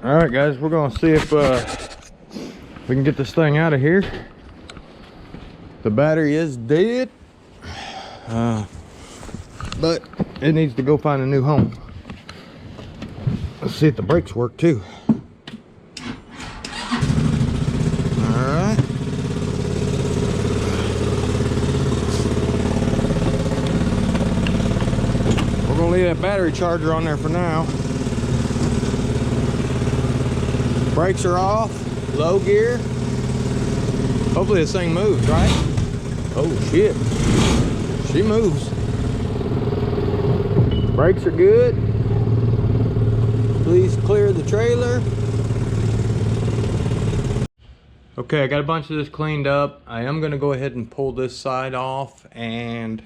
All right, guys, we're gonna see if we can get this thing out of here. The battery is dead, but it needs to go find a new home. Let's see if the brakes work too. All right. We're gonna leave that battery charger on there for now. Brakes are off, low gear. Hopefully this thing moves, right? Oh shit, she moves. Brakes are good. Please clear the trailer. Okay, I got a bunch of this cleaned up. I am gonna go ahead and pull this side off, and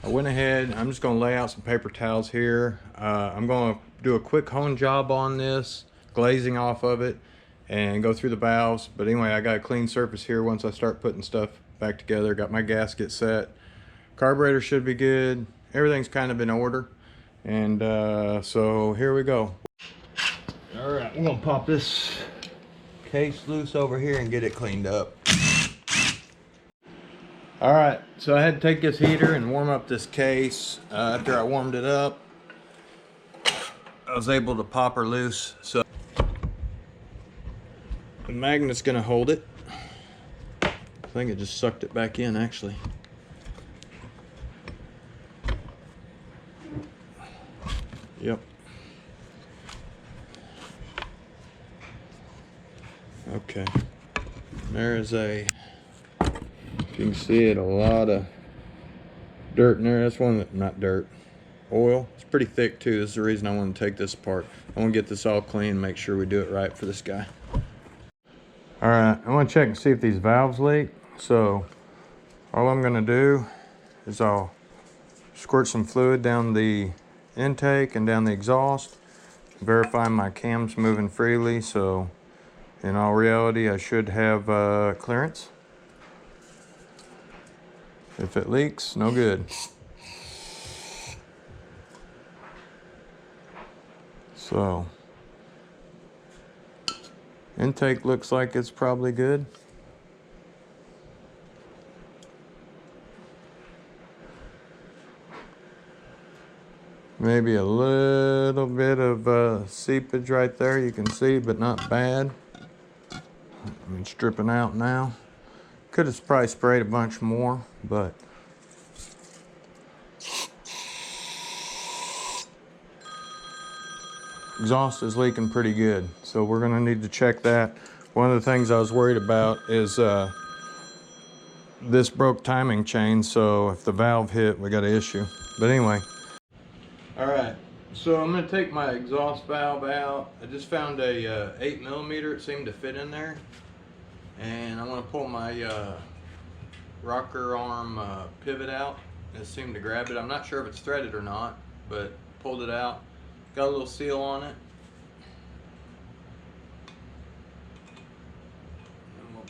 I went ahead, I'm just gonna lay out some paper towels here. I'm gonna do a quick hone job on this, glazing off of it, and go through the valves. But anyway, I got a clean surface here once I start putting stuff back together. Got my gasket set. Carburetor should be good. Everything's kind of in order. And so here we go. All right, we're gonna pop this case loose over here and get it cleaned up. All right, so I had to take this heater and warm up this case. After I warmed it up, I was able to pop her loose. So the magnet's gonna hold it. I think it just sucked it back in, actually. Yep. Okay. There is a, if you can see it, a lot of dirt in there. That's one that, not dirt, oil. It's pretty thick too. This is the reason I want to take this apart. I want to get this all clean, make sure we do it right for this guy. All right, I want to check and see if these valves leak. So all I'm gonna do is I'll squirt some fluid down the intake and down the exhaust, verify my cam's moving freely. So in all reality, I should have clearance. If it leaks, no good. So intake looks like it's probably good. Maybe a little bit of seepage right there, you can see, but not bad. I'm stripping out now. Could have probably sprayed a bunch more, but exhaust is leaking pretty good, so we're gonna need to check that. One of the things I was worried about is this broke timing chain, so if the valve hit, we got an issue. But anyway. All right, so I'm gonna take my exhaust valve out. I just found a 8mm, it seemed to fit in there. And I'm gonna pull my rocker arm pivot out. It seemed to grab it. I'm not sure if it's threaded or not, but pulled it out. Got a little seal on it. And we'll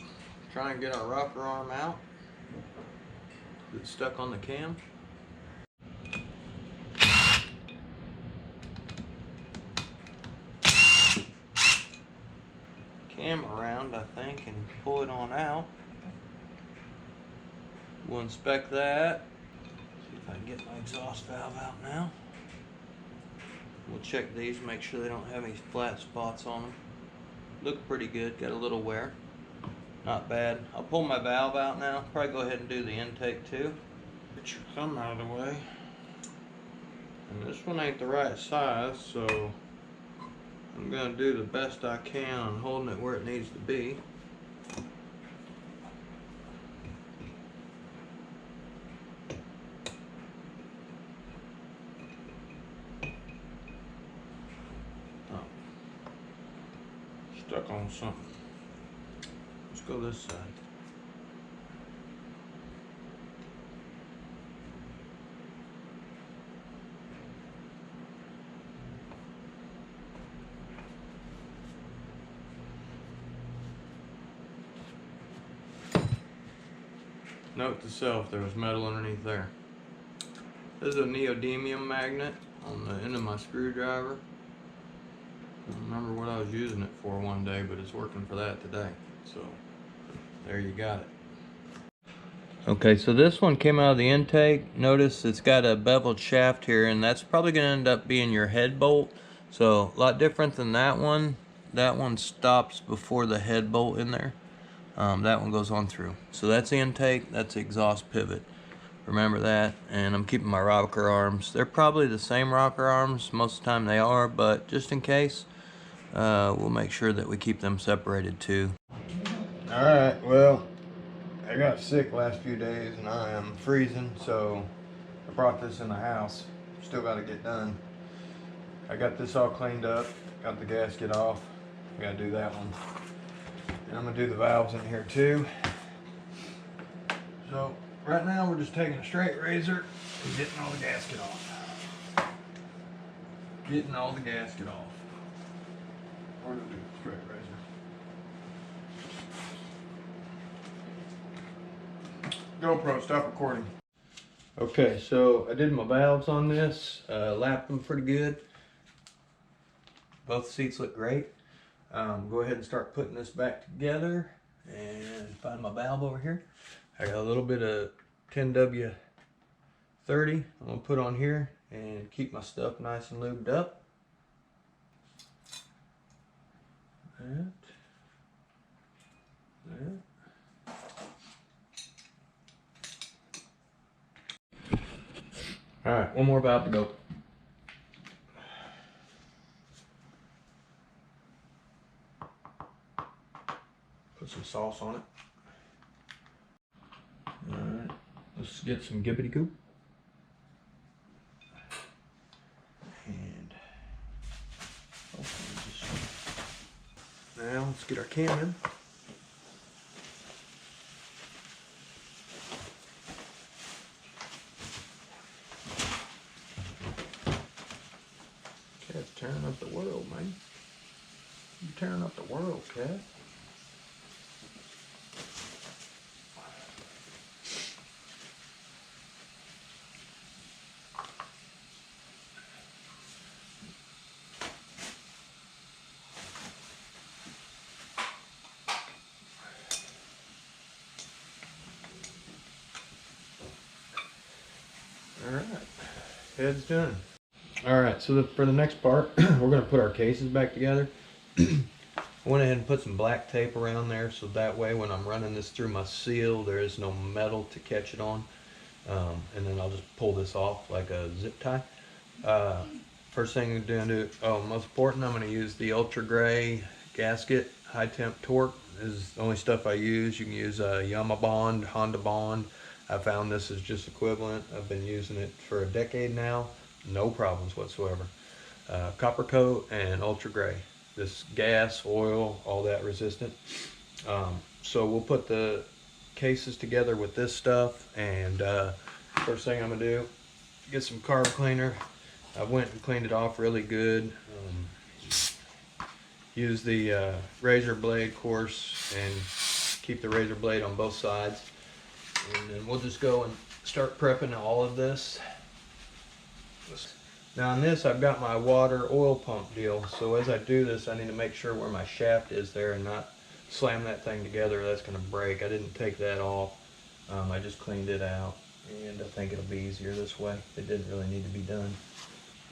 try and get our rocker arm out. It's stuck on the cam. Cam around, I think, and pull it on out. We'll inspect that. See if I can get my exhaust valve out now. We'll check these, make sure they don't have any flat spots on them. Look pretty good, got a little wear. Not bad. I'll pull my valve out now. Probably go ahead and do the intake too. Get your thumb out of the way. And this one ain't the right size, so I'm gonna do the best I can on holding it where it needs to be. Oh, stuck on something. Let's go this side. Note to self, there was metal underneath there. This is a neodymium magnet on the end of my screwdriver. don't remember what I was using it for one day, but it's working for that today. So there you got it. Okay, so this one came out of the intake. Notice it's got a beveled shaft here, and that's probably going to end up being your head bolt. So a lot different than that one. That one stops before the head bolt in there. That one goes on through. So that's the intake, that's the exhaust pivot. Remember that. And I'm keeping my rocker arms. They're probably the same rocker arms. Most of the time they are, but just in case, we'll make sure that we keep them separated too. Alright, well, I got sick last few days and I am freezing, so I brought this in the house. Still got to get done. I got this all cleaned up, got the gasket off. I got to do that one. And I'm going to do the valves in here too. So right now we're just taking a straight razor and getting all the gasket off. Getting all the gasket off. We're going to do a straight razor. GoPro, stop recording. Okay, so I did my valves on this, lapped them pretty good. Both seats look great. Go ahead and start putting this back together and find my valve over here. I got a little bit of 10W30 I'm gonna put on here and keep my stuff nice and lubed up. That. All right, one more valve to go. Put some sauce on it. All right, let's get some gibbity goop. And now let's get our cam in. Cat's tearing up the world, man. You're tearing up the world, cat. All right, head's done. All right, so for the next part, we're gonna put our cases back together. I went ahead and put some black tape around there so that way when I'm running this through my seal, there is no metal to catch it on. And then I'll just pull this off like a zip tie. First thing I'm gonna do, most important, I'm gonna use the ultra gray gasket. High temp torque is the only stuff I use. You can use Yamaha Bond, Honda Bond. I found this is just equivalent. I've been using it for a decade now. No problems whatsoever. Copper coat and ultra gray. This gas, oil, all that resistant. So we'll put the cases together with this stuff, and first thing I'm gonna do, get some carb cleaner. I went and cleaned it off really good. Use the razor blade course and keep the razor blade on both sides. And then we'll just go and start prepping all of this. Now on this, I've got my water oil pump deal. So as I do this, I need to make sure where my shaft is there and not slam that thing together. That's gonna break. I didn't take that off. I just cleaned it out, and I think it'll be easier this way. It didn't really need to be done.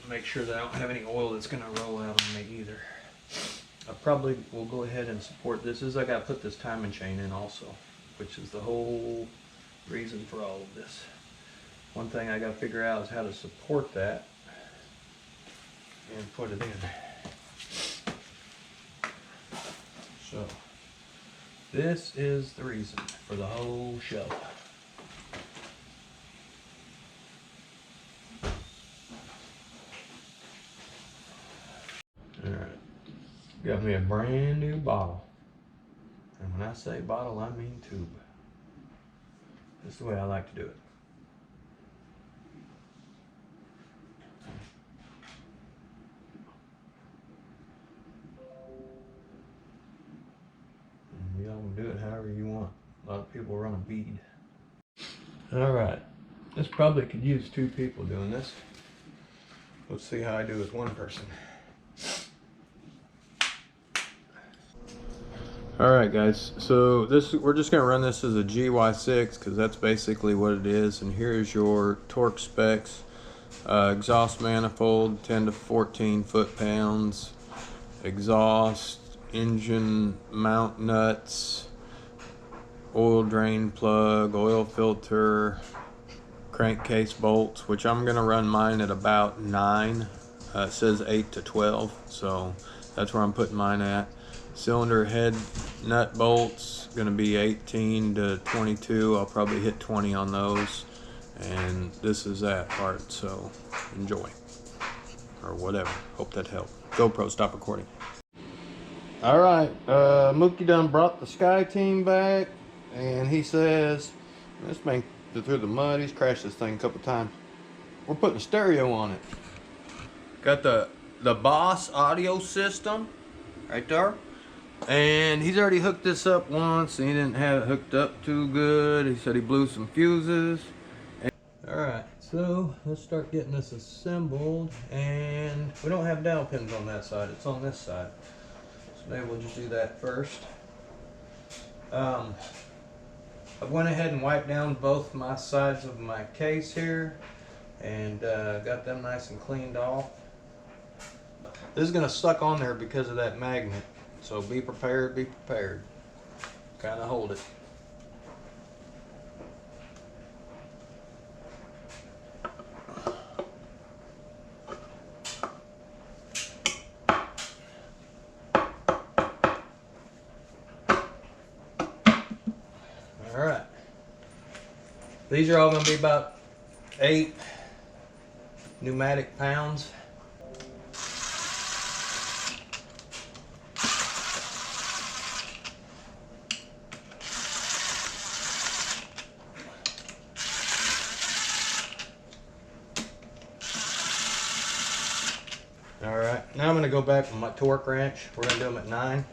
Make sure that I don't have any oil that's gonna roll out on me either. I probably will go ahead and support this. I gotta put this timing chain in also, which is the whole reason for all of this. One thing I gotta figure out is how to support that and put it in. So this is the reason for the whole show. Alright, got me a brand new bottle. And when I say bottle, I mean tube. This is the way I like to do it. And y'all can do it however you want. A lot of people run a bead. Alright, this probably could use 2 people doing this. Let's see how I do with one person. Alright guys, so we're just going to run this as a GY6 because that's basically what it is. And here's your torque specs. Exhaust manifold 10 to 14 foot-pounds, exhaust, engine mount nuts, oil drain plug, oil filter, crankcase bolts, which I'm going to run mine at about 9. It says 8 to 12, so that's where I'm putting mine at. Cylinder head nut bolts going to be 18 to 22. I'll probably hit 20 on those. And this is that part, so enjoy. Or whatever. Hope that helped. GoPro, stop recording. Alright, Mookie done brought the Sky Team back, and he says, this thing through the mud, he's crashed this thing a couple times. We're putting a stereo on it. Got the Boss audio system right there. And he's already hooked this up once, and he didn't have it hooked up too good. He said he blew some fuses. Alright, so let's start getting this assembled, and we don't have dowel pins on that side, it's on this side. So maybe we'll just do that first. I went ahead and wiped down both my sides of my case here, and got them nice and cleaned off. This is going to suck on there because of that magnet, so be prepared, be prepared. Kind of hold it. Alright, these are all going to be about 8 pneumatic pounds. Alright, now I'm going to go back with my torque wrench. We're going to do them at 9.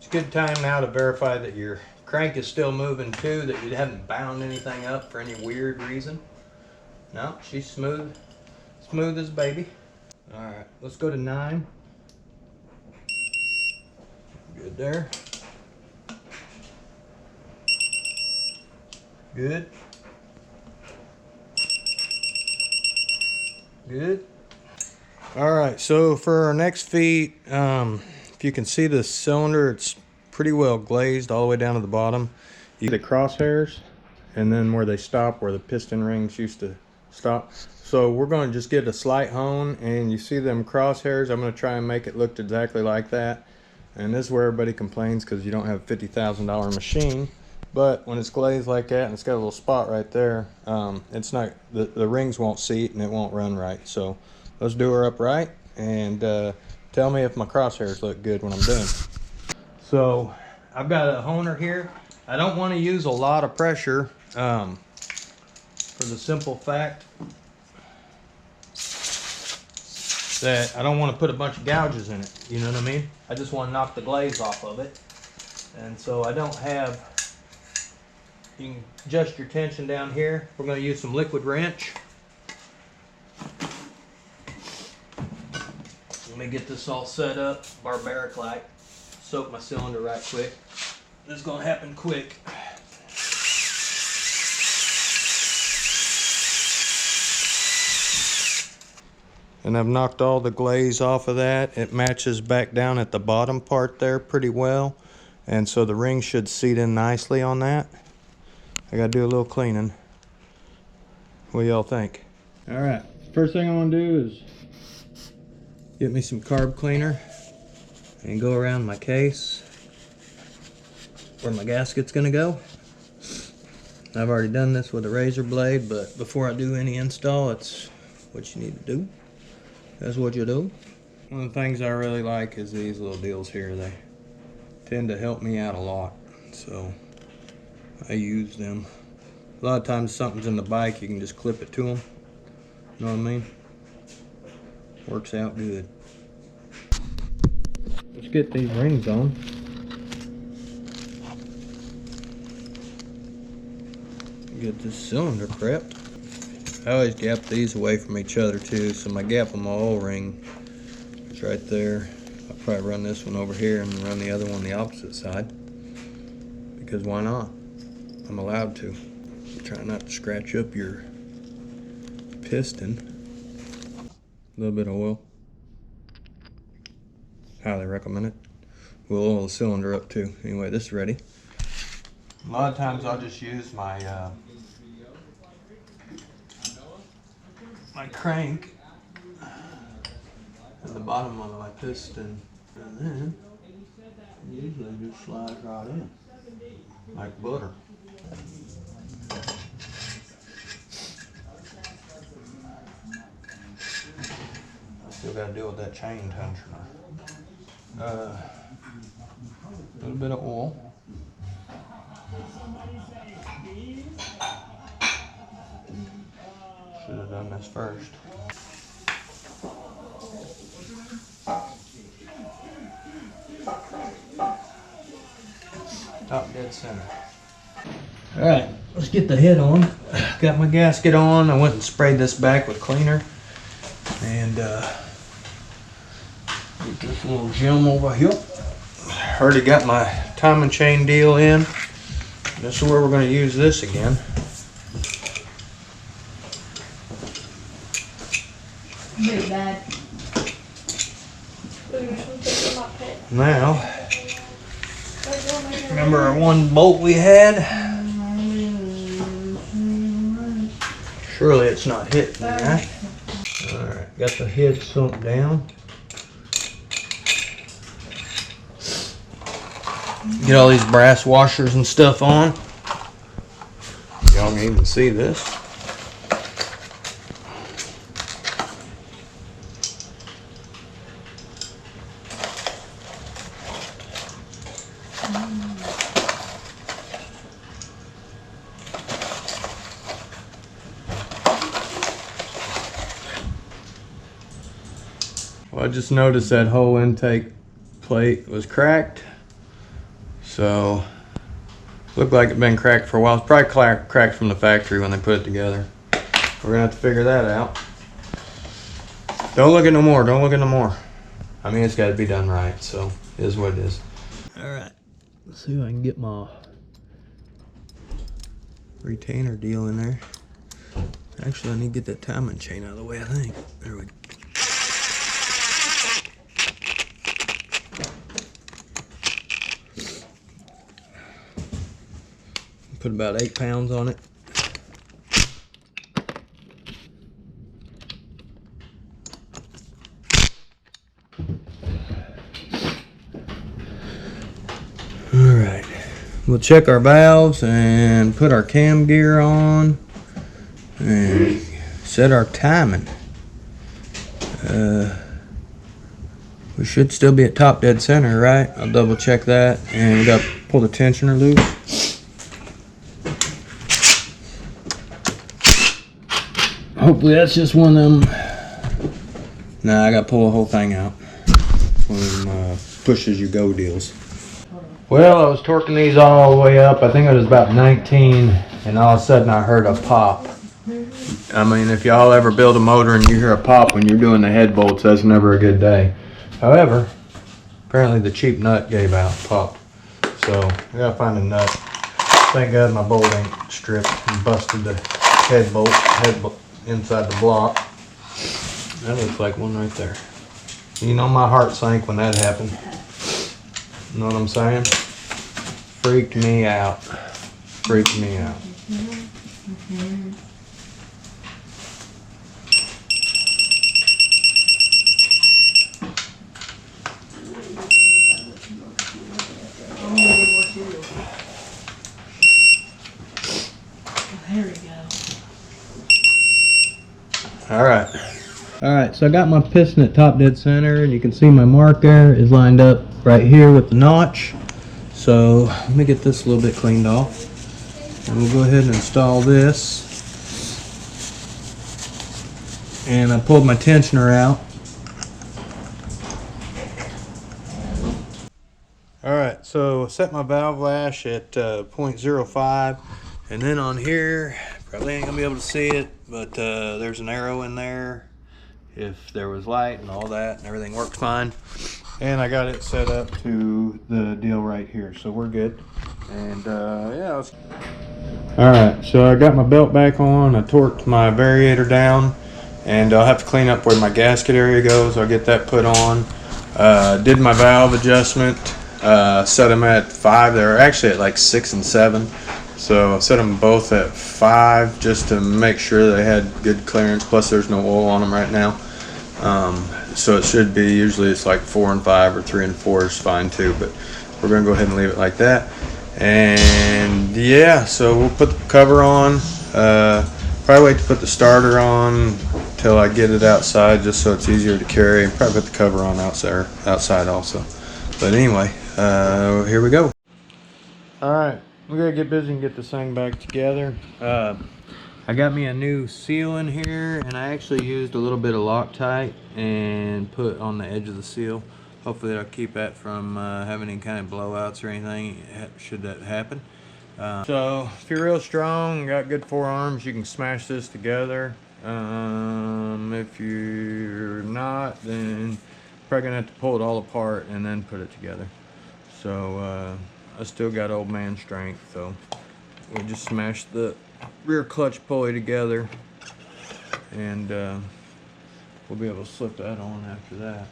Good time now to verify that your crank is still moving too, that you haven't bound anything up for any weird reason. No, she's smooth as a baby. Alright, let's go to 9. Good there. Good. Good. Alright, so for our next feet, if you can see the cylinder, it's pretty well glazed all the way down to the bottom. You get the crosshairs, and then where they stop, where the piston rings used to stop. So we're going to just get a slight hone, and you see them crosshairs. I'm going to try and make it look exactly like that. And this is where everybody complains because you don't have a $50,000 machine. But when it's glazed like that, and it's got a little spot right there, it's not, the rings won't seat and it won't run right. So let's do her upright, and tell me if my crosshairs look good when I'm done. So I've got a honer here. I don't want to use a lot of pressure for the simple fact that I don't want to put a bunch of gouges in it. You know what I mean? I just want to knock the glaze off of it. And so I don't have, you can adjust your tension down here. We're going to use some liquid wrench. Let me get this all set up, barbaric like. Soak my cylinder right quick. This is gonna happen quick. And I've knocked all the glaze off of that. It matches back down at the bottom part there pretty well. And so the ring should seat in nicely on that. I gotta do a little cleaning. What do y'all think? Alright, first thing I wanna do is get me some carb cleaner and go around my case where my gasket's gonna go. I've already done this with a razor blade, but before I do any install, it's what you need to do. That's what you do. One of the things I really like is these little deals here. They tend to help me out a lot, so I use them. A lot of times something's in the bike, you can just clip it to them. You know what I mean? Works out good. Let's get these rings on. Get this cylinder prepped. I always gap these away from each other too, so my gap on my oil ring It's right there. I'll probably run this one over here and run the other one the opposite side. Because why not? I'm allowed to. Try not to scratch up your piston. A little bit of oil. Highly recommend it. We'll oil the cylinder up too. Anyway, this is ready. A lot of times I'll just use my my crank at the bottom of my piston, and then usually just slides right in like butter. I still got to deal with that chain tensioner. A little bit of oil. Should have done this first. Top dead center. All right, let's get the head on. Got my gasket on. I went and sprayed this back with cleaner. And get this little gem over here. Already got my timing chain deal in. This is where we're going to use this again. Very bad. Now, remember our one bolt we had? Surely it's not hitting, right? Alright, got the head sunk down. Get all these brass washers and stuff on. Y'all can even see this. Well, I just noticed that whole intake plate was cracked. So, looked like it'd been cracked for a while. It's probably cracked from the factory when they put it together. We're gonna have to figure that out. Don't look at no more, don't look at no more. I mean, it's gotta be done right, so it is what it is. All right, let's see if I can get my retainer deal in there. Actually, I need to get that timing chain out of the way, I think. There we go. Put about 8 pounds on it. All right, we'll check our valves and put our cam gear on and set our timing. We should still be at top dead center, right? I'll double check that, and we got to pull the tensioner loose. Hopefully that's just one of them. Nah, I gotta pull the whole thing out. One of them push as you go deals. Well, I was torquing these all the way up. I think it was about 19, and all of a sudden I heard a pop. I mean, if y'all ever build a motor and you hear a pop when you're doing the head bolts, that's never a good day. However, apparently the cheap nut gave out, popped. So I gotta find a nut. Thank God my bolt ain't stripped and busted the head bolt inside the block. That looks like one right there. You know, my heart sank when that happened. You know what I'm saying? Freaked me out. Freaked me out. There we go. All right, so I got my piston at top dead center, and you can see my mark there is lined up right here with the notch. So let me get this a little bit cleaned off, and we'll go ahead and install this. And I pulled my tensioner out. All right, so set my valve lash at 0.05, and then on here, probably ain't gonna be able to see it, but there's an arrow in there, if there was light and all that, and everything worked fine. And I got it set up to the deal right here, so we're good. And yeah. Alright, so I got my belt back on, I torqued my variator down, and I'll have to clean up where my gasket area goes. I'll get that put on. Did my valve adjustment, set them at 5. They're actually at like 6 and 7. So I set them both at 5 just to make sure they had good clearance. Plus there's no oil on them right now. So it should be, usually it's like 4 and 5 or 3 and 4 is fine too, but we're gonna go ahead and leave it like that. And yeah, so we'll put the cover on, probably wait to put the starter on till I get it outside just so it's easier to carry, and probably put the cover on outside also. But anyway, here we go. Alright, we gotta get busy and get this thing back together. I got me a new seal in here, and I actually used a little bit of Loctite and put on the edge of the seal. Hopefully that'll keep that from having any kind of blowouts or anything should that happen. So if you're real strong and got good forearms, you can smash this together. If you're not, then you're probably gonna have to pull it all apart and then put it together. So I still got old man strength, so we just smashed the rear clutch pulley together, and we'll be able to slip that on after that.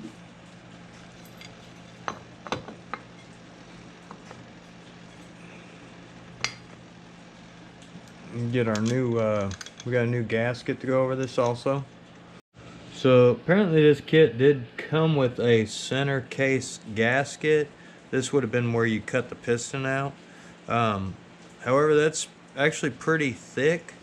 And get our new we got a new gasket to go over this also. So apparently this kit did come with a center case gasket. This would have been where you cut the piston out. However, that's actually pretty thick,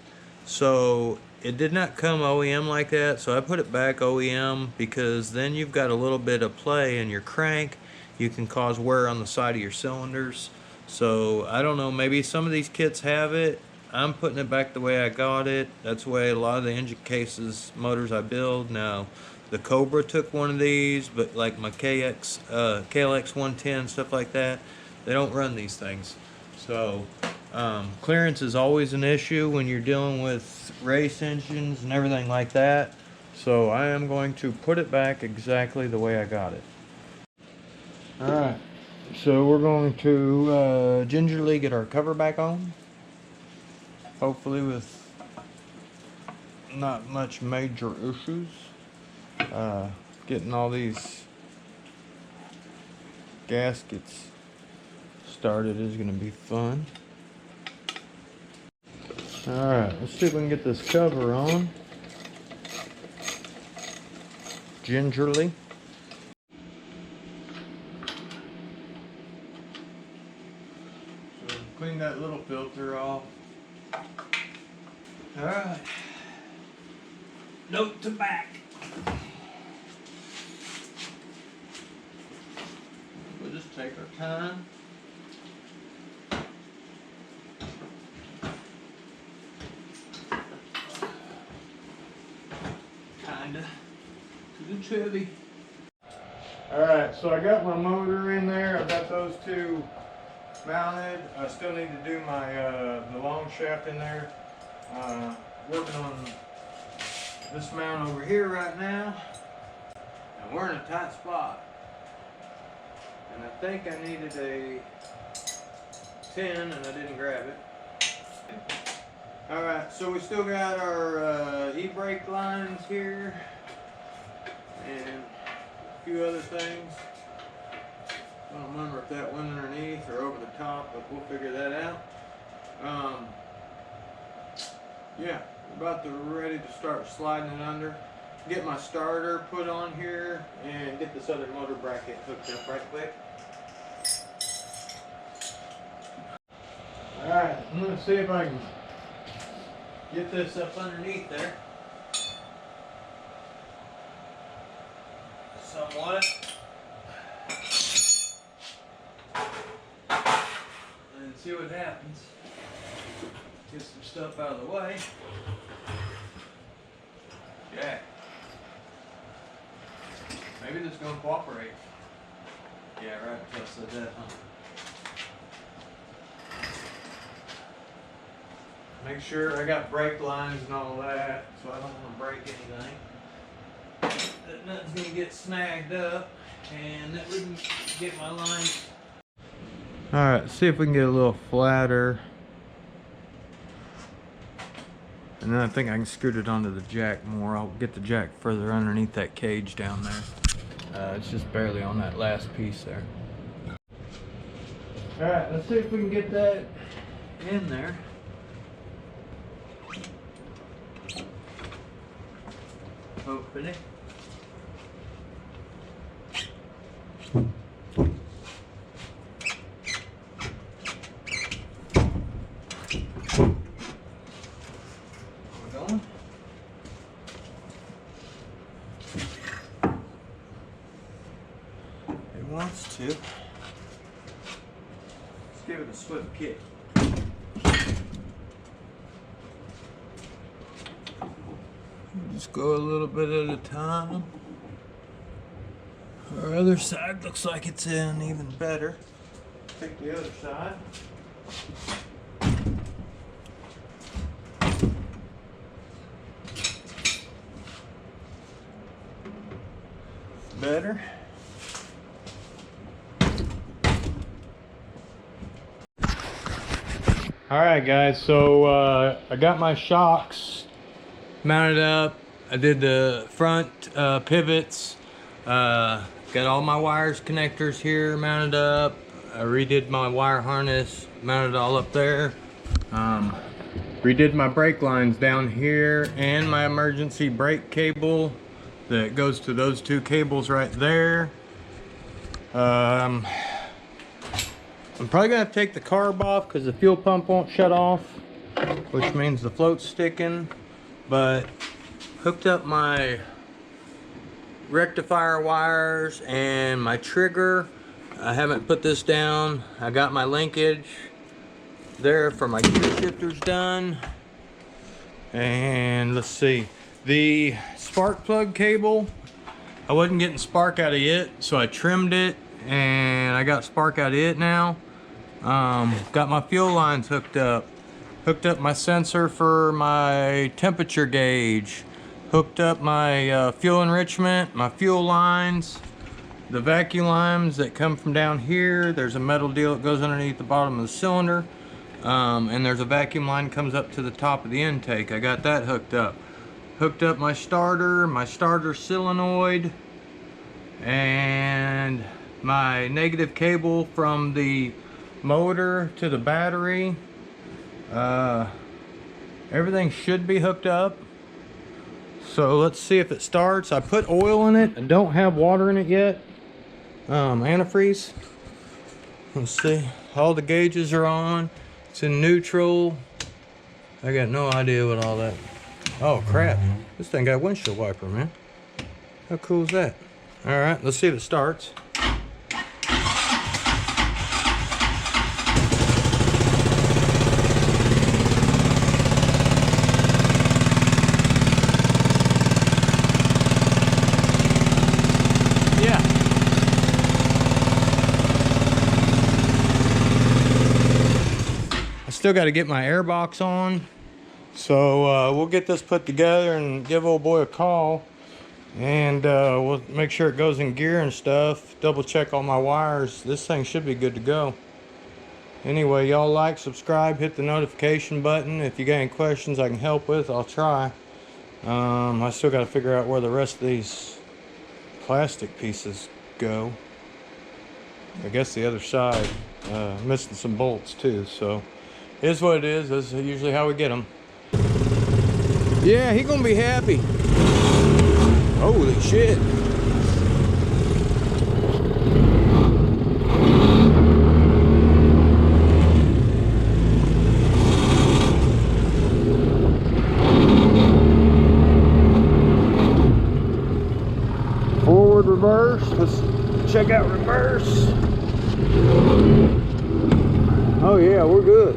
so it did not come OEM like that. So I put it back OEM because then you've got a little bit of play in your crank. You can cause wear on the side of your cylinders. So I don't know, maybe some of these kits have it. I'm putting it back the way I got it. That's the way a lot of the engine cases motors I build. Now the Cobra took one of these, but like my KLX 110, stuff like that, they don't run these things. So clearance is always an issue when you're dealing with race engines and everything like that. So I am going to put it back exactly the way I got it. Alright, so we're going to gingerly get our cover back on. Hopefully with not much major issues. Getting all these gaskets started is going to be fun. Alright, let's see if we can get this cover on gingerly. So clean that little filter off. Alright. Note to back. We'll just take our time. Kinda. 'Cause it's heavy. Alright, so I got my motor in there. I've got those two mounted. I still need to do my the long shaft in there. Working on this mount over here right now, and we're in a tight spot, and I think I needed a 10 and I didn't grab it. Alright, so we still got our e-brake lines here and a few other things. I don't remember if that went underneath or over the top, but we'll figure that out. Yeah, we're about to ready to start sliding it under. Get my starter put on here and get this other motor bracket hooked up right quick. Alright, I'm going to see if I can get this up underneath there. Somewhat. And see what happens. Get some stuff out of the way. Yeah. Maybe this is going to cooperate. Yeah, right, I said that, huh? Make sure I got brake lines and all that, so I don't want to break anything. nothing's gonna get snagged up, and that wouldn't get my line. All right, see if we can get a little flatter. And then I think I can scoot it onto the jack more. I'll get the jack further underneath that cage down there. It's just barely on that last piece there. All right, let's see if we can get that in there. Hopefully. Wants to. Let's give it a swift kick. Just go a little bit at a time. Our other side looks like it's in even better. Pick the other side. Better. Alright guys, so I got my shocks mounted up. I did the front pivots, got all my wires connectors here mounted up. I redid my wire harness, mounted it all up there. Redid my brake lines down here and my emergency brake cable that goes to those two cables right there. I'm probably gonna have to take the carb off because the fuel pump won't shut off, which means the float's sticking. But hooked up my rectifier wires and my trigger. I haven't put this down. I got my linkage there for my gear shifters done. And let's see, the spark plug cable, I wasn't getting spark out of it, so I trimmed it and I got spark out of it now. Got my fuel lines hooked up my sensor for my temperature gauge, hooked up my fuel enrichment, my fuel lines, the vacuum lines that come from down here. There's a metal deal that goes underneath the bottom of the cylinder, and there's a vacuum line that comes up to the top of the intake. I got that hooked up. Hooked up my starter solenoid, and my negative cable from the motor to the battery. Everything should be hooked up, so let's see if it starts. I put oil in it. I don't have water in it yet. Antifreeze. Let's see, all the gauges are on. It's in neutral. I got no idea what all that. Oh crap, this thing got a windshield wiper, man. How cool is that? All right, let's see if it starts. Still got to get my air box on, so we'll get this put together and give old boy a call, and we'll make sure it goes in gear and stuff. Double check all my wires. This thing should be good to go. Anyway, y'all like, subscribe, hit the notification button. If you got any questions I can help with, I'll try. I still got to figure out where the rest of these plastic pieces go. I guess the other side, missing some bolts too, so it is what it is. That's usually how we get them. Yeah, he gonna be happy. Holy shit. Forward, reverse. Let's check out reverse. Oh yeah, we're good.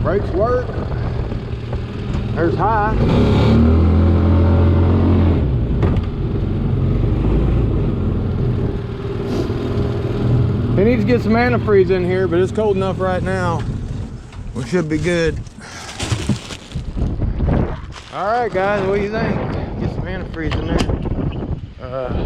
Brakes work. There's high. He needs to get some antifreeze in here, but it's cold enough right now. We should be good. All right, guys, what do you think? Get some antifreeze in there. Alright,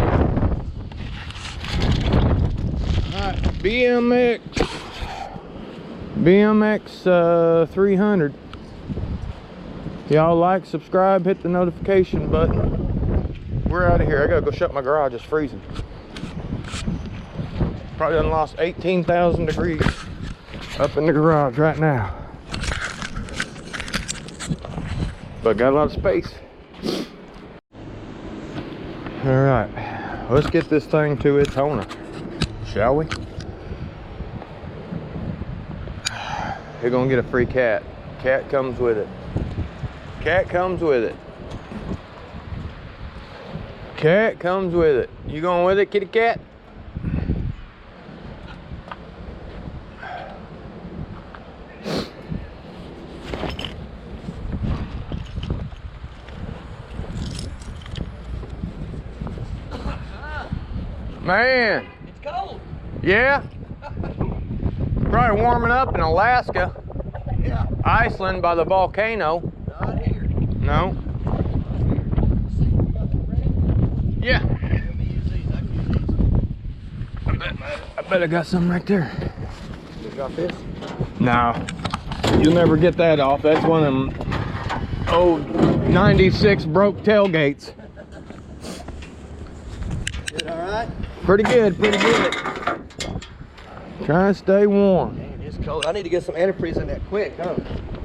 BMX 300. Y'all like, subscribe, hit the notification button. We're out of here. I gotta go shut my garage. It's freezing. Probably done lost 18,000 degrees up in the garage right now. But got a lot of space. Alright, let's get this thing to its owner, shall we? You're gonna get a free cat. Cat comes with it. Cat comes with it. Cat comes with it. You going with it, kitty cat? Man. It's cold. Yeah. Probably warming up in Alaska. Yeah. Iceland by the volcano. Not here. No. Yeah. I bet I got something right there. You got this? No. You'll never get that off. That's one of them old 96 broke tailgates. Is it all right? Pretty good, pretty good. Try to stay warm. Man, it's cold. I need to get some antifreeze in that quick, huh?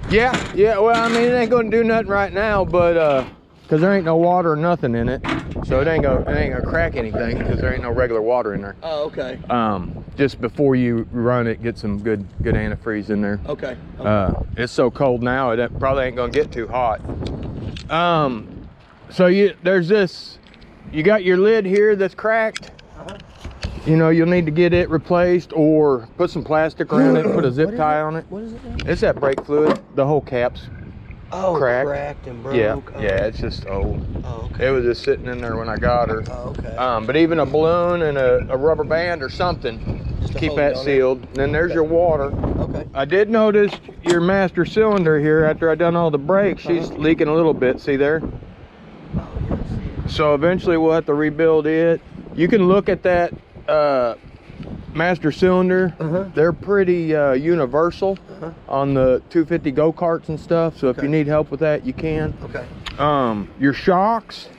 Yeah, well, I mean, it ain't gonna do nothing right now, but cause there ain't no water or nothing in it, so it ain't gonna crack anything, cause there ain't no regular water in there. Oh, okay. Just before you run it, get some good antifreeze in there. Okay. It's so cold now, it probably ain't gonna get too hot. So there's this, you got your lid here that's cracked. You know, you'll need to get it replaced or put some plastic around it, put a zip tie on it. What is it now? It's that brake fluid. The whole cap's cracked and broke. Yeah, it's just old. Oh, okay. It was just sitting in there when I got her. Oh, okay. But even a balloon and a rubber band or something Just to to keep hold that it on sealed. Then there's your water. Okay. I did notice your master cylinder here after I done all the brakes. She's leaking a little bit. See there? Oh, yeah, I see it. So eventually we'll have to rebuild it. You can look at that master cylinder. They're pretty universal on the 250 go-karts and stuff, so if you need help with that, you can. Okay. Your shocks,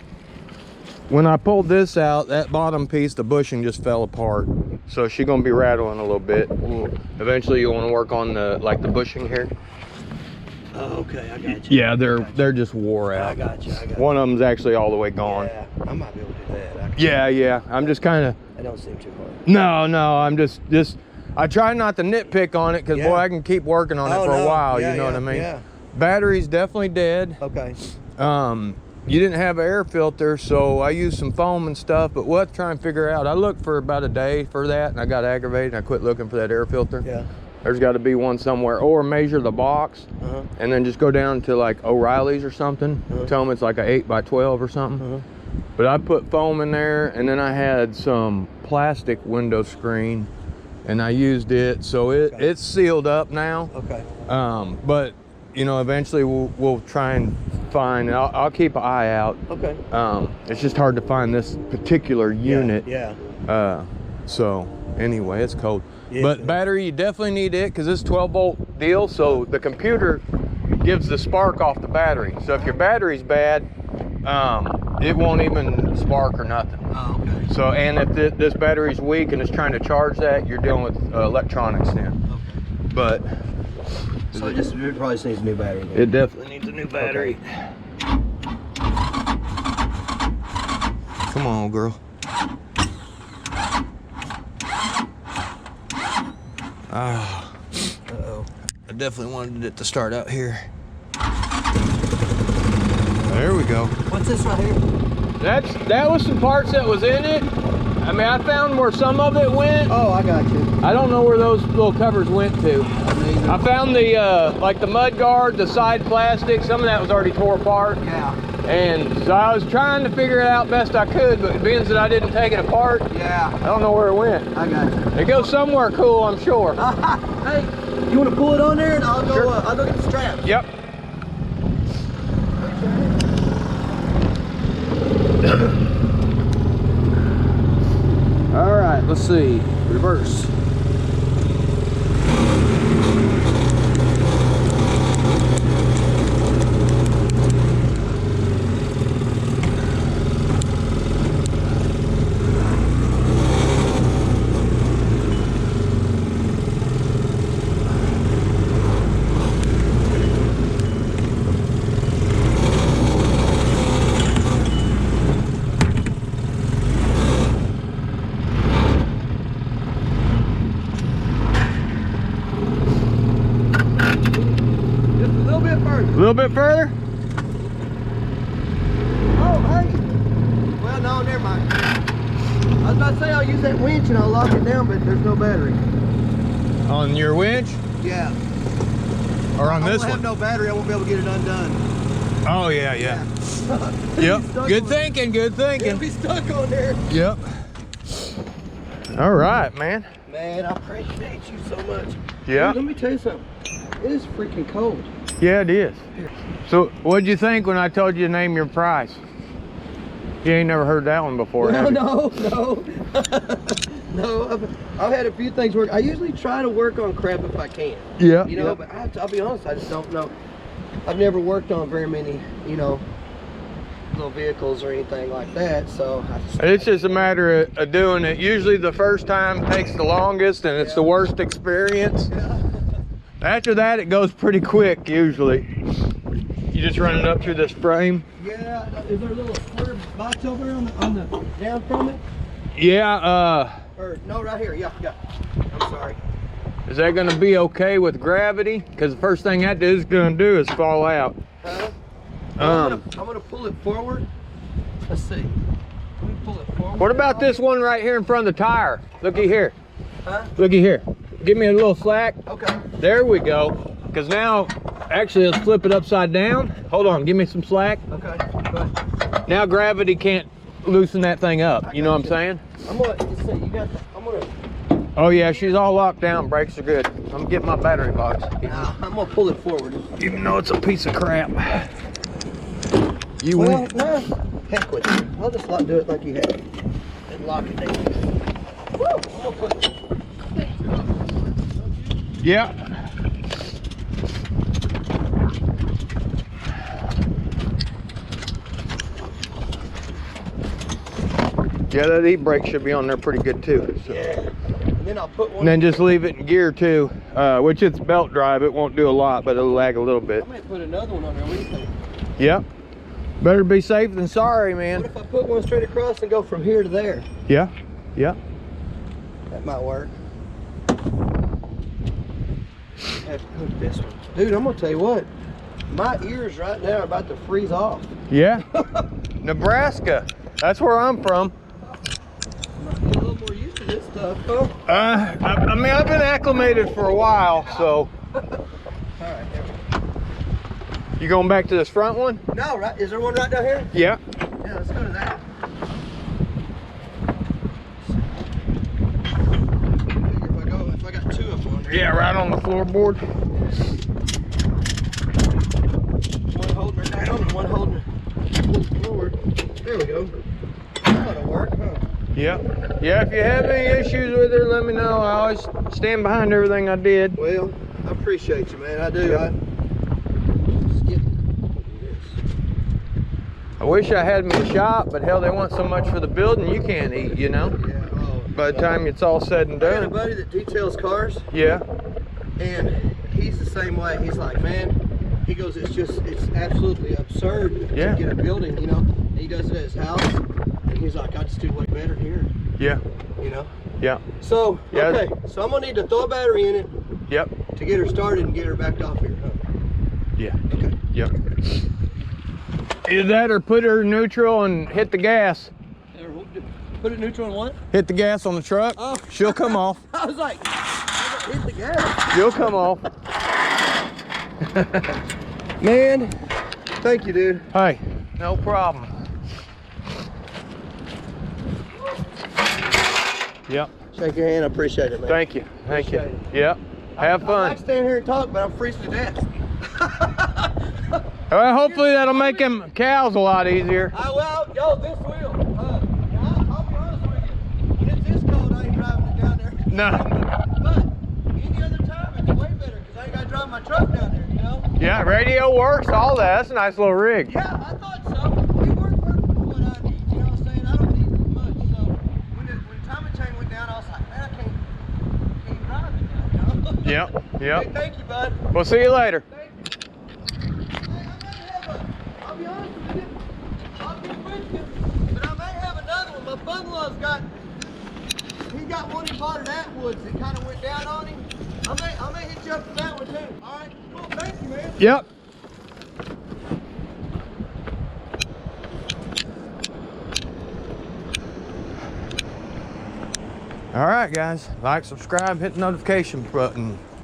when I pulled this out, that bottom piece, the bushing just fell apart, so she's gonna be rattling a little bit. Eventually you want to work on the bushing here. Oh, okay, I got you. Yeah, they're just wore out. I got you. One of them's actually all the way gone. Yeah, I might be able to do that. Yeah, I'm just kind of, It don't seem too hard. no, I'm just I try not to nitpick on it, because boy, I can keep working on it for a while. Yeah, you know what I mean? Yeah. Battery's definitely dead. Okay. You didn't have an air filter, so I used some foam and stuff, but we'll have to try and figure out. I looked for about a day for that, and I got aggravated, and I quit looking for that air filter. Yeah. There's got to be one somewhere, or measure the box and then just go down to like O'Reilly's or something. Tell them it's like a 8x12 or something. But I put foam in there, and then I had some plastic window screen, and I used it, so it's sealed up now. Okay. But you know, eventually we'll try and find. I'll keep an eye out. Okay. It's just hard to find this particular unit. Yeah. So anyway, it's cold. Yeah. But battery, you definitely need it, because it's 12-volt deal, so the computer gives the spark off the battery. So if your battery's bad, it won't even spark or nothing. Oh, okay. So, and if this battery's weak and it's trying to charge that, you're dealing with electronics then. Okay. But So it probably just needs a new battery. Then. it definitely needs a new battery. Come on, girl. Uh-oh. I definitely wanted it to start out here. There we go. What's this right here? That was some parts that was in it. I mean, I found where some of it went. Oh, I got you. I don't know where those little covers went to. I found the like the mud guard, the side plastic. Some of that was already tore apart. Yeah. And so I was trying to figure it out best I could, but being that I didn't take it apart, Yeah. I don't know where it went. I got you. It goes somewhere cool, I'm sure. Hey, you want to pull it on there, and I'll go. Sure. I'll go get the strap. Yep. Let's see. Reverse. A little bit further? Oh, hey. Well, no, never mind. I was about to say I'll use that winch and I'll lock it down, but there's no battery. On your winch? Yeah. Or on this I one? have no battery. I won't be able to get it undone. Oh, yeah. Yep. Good thinking, good thinking. It'll be stuck on there. Yep. All right, man. Man, I appreciate you so much. Yeah. Dude, let me tell you something. It is freaking cold. Yeah, it is. So, what'd you think when I told you to name your price? You ain't never heard that one before, have you? No. No, I've had a few things work. I usually try to work on crap if I can. Yeah. You know, but I'll be honest, I just don't know. I've never worked on very many, you know, little vehicles or anything like that, so It's just a matter of doing it. Usually the first time takes the longest and it's the worst experience. Yeah. After that, it goes pretty quick, usually. You just run it up through this frame. Yeah, is there a little square box over there on the down from it? Yeah, Or, no, right here, yeah. I'm sorry. is that gonna be okay with gravity? Because the first thing that is gonna do is fall out. I'm gonna pull it forward. Let's see. Let me pull it forward. What about this one right here in front of the tire? Looky here. Huh? Looky here. Give me a little slack. Okay. There we go. Because now, actually, let's flip it upside down. Hold on, give me some slack. Okay. Good. Now gravity can't loosen that thing up. You know what I'm saying? I'm gonna let's see. You got. I'm gonna. Oh yeah, she's all locked down. Brakes are good. I'm getting my battery box. I'm gonna pull it forward. Even though it's a piece of crap. You Well, win. no. Heck with it. I'll just do it like you had and lock it down. Woo! I'm gonna put. Yeah. Yeah, that e-brake should be on there pretty good too. So. Yeah. And then I'll put one. And then just leave it in gear too, which it's belt drive. It won't do a lot, but it'll lag a little bit. I might put another one on there. What do you think? Yep. Better be safe than sorry, man. What if I put one straight across and go from here to there? Yeah. Yeah. That might work. I have to put this one. Dude, I'm gonna tell you what. My ears right now are about to freeze off. Yeah. Nebraska. That's where I'm from. I'm gonna get a little more used to this stuff, huh? I mean, I've been acclimated for a while, so. All right, there we go. You going back to this front one? No, right? Is there one right down here? Yeah. Yeah, let's go to that. If I got two of them on there. Yeah, right on the floorboard. One holding her down and one holding her forward. There we go. That'll work, huh? Yeah. Yeah, if you have any issues with her, let me know. I always stand behind everything I did. Well, I appreciate you, man. I do. Yeah. I wish I had me a shop, but hell, they want so much for the building you can't eat, you know? Yeah, By the time it's all said and I got a done. buddy that details cars, Yeah. and he's the same way. He's like, man, he goes, it's absolutely absurd Yeah. to get a building, you know? And he does it at his house, and he's like, I just do way better here, Yeah. you know? Yeah. So, Yeah. okay, so I'm gonna need to throw a battery in it Yep. to get her started and get her backed off here, huh? Yeah. Okay. Yep. Either that or put her neutral and hit the gas. Put it neutral and what? Hit the gas on the truck. Oh. She'll come off. I was like, hit the gas. She'll come off. Man, thank you, dude. Hey, no problem. Yep. Shake your hand, I appreciate it, man. Thank you. Thank you. Appreciate Yep. Have I fun. like staying here and talk, but I'm freezing to death. Well, hopefully that'll make them cows a lot easier. Well, yo, this will. I'll be honest with you. When it's this cold, I ain't driving No. But any other time, it's way better because I ain't got to drive my truck down there, you know? Yeah, radio works, all that. That's a nice little rig. Yeah, I thought so. We work perfect for what I need, you know what I'm saying? I don't need much. So when timing chain went down, I was like, man, I can't drive it now, you know? Yep, yep. Hey, thank you, bud. We'll see you later. Thank you. Hey, I may have I'll be honest with you, I'll be with you, but I may have another one. My brother-in-law's he got one he bought at Atwoods that kind of went down on him. I may hit you up for that one too. All right, cool, thank you, man. Yep. All right, guys. Like, subscribe, hit the notification button.